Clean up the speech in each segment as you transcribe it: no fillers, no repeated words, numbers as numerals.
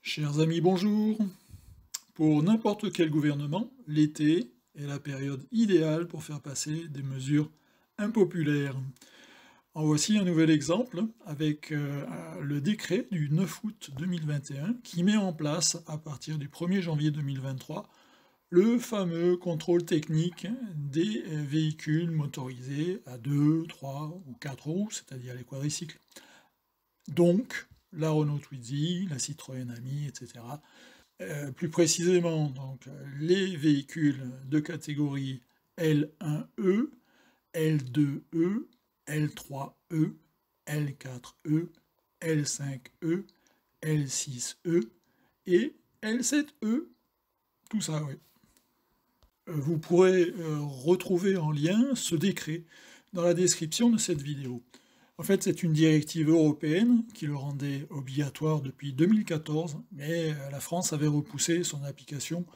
Chers amis, bonjour. Pour n'importe quel gouvernement, l'été est la période idéale pour faire passer des mesures impopulaires. En voici un nouvel exemple avec le décret du 9 août 2021 qui met en place à partir du 1er janvier 2023 le fameux contrôle technique des véhicules motorisés à 2, 3 ou 4 roues, c'est-à-dire les quadricycles. Donc, la Renault Twizy, la Citroën Ami, etc. Plus précisément, donc, les véhicules de catégorie L1E, L2E, L3E, L4E, L5E, L6E et L7E. Tout ça, oui. Vous pourrez retrouver en lien ce décret dans la description de cette vidéo. En fait, c'est une directive européenne qui le rendait obligatoire depuis 2014, mais la France avait repoussé son application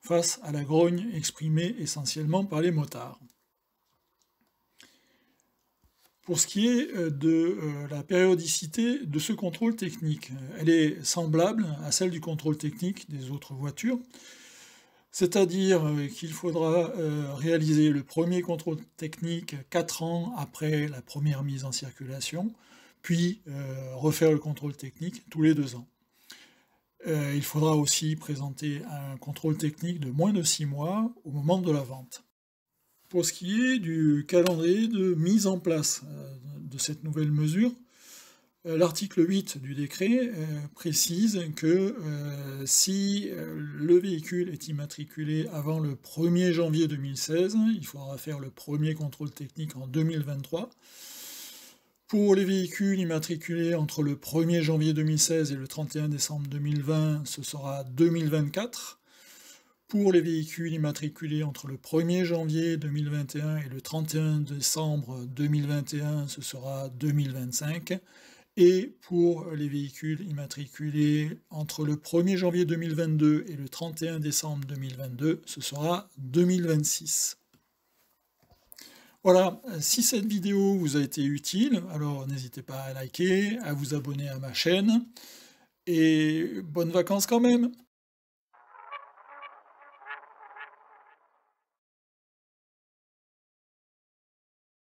face à la grogne exprimée essentiellement par les motards. Pour ce qui est de la périodicité de ce contrôle technique, elle est semblable à celle du contrôle technique des autres voitures, c'est-à-dire qu'il faudra réaliser le premier contrôle technique 4 ans après la première mise en circulation, puis refaire le contrôle technique tous les 2 ans. Il faudra aussi présenter un contrôle technique de moins de 6 mois au moment de la vente. Pour ce qui est du calendrier de mise en place de cette nouvelle mesure, l'article 8 du décret précise que si le véhicule est immatriculé avant le 1er janvier 2016, il faudra faire le premier contrôle technique en 2023. Pour les véhicules immatriculés entre le 1er janvier 2016 et le 31 décembre 2020, ce sera 2024. Pour les véhicules immatriculés entre le 1er janvier 2021 et le 31 décembre 2021, ce sera 2025. Et pour les véhicules immatriculés entre le 1er janvier 2022 et le 31 décembre 2022, ce sera 2026. Voilà, si cette vidéo vous a été utile, alors n'hésitez pas à liker, à vous abonner à ma chaîne, et bonnes vacances quand même!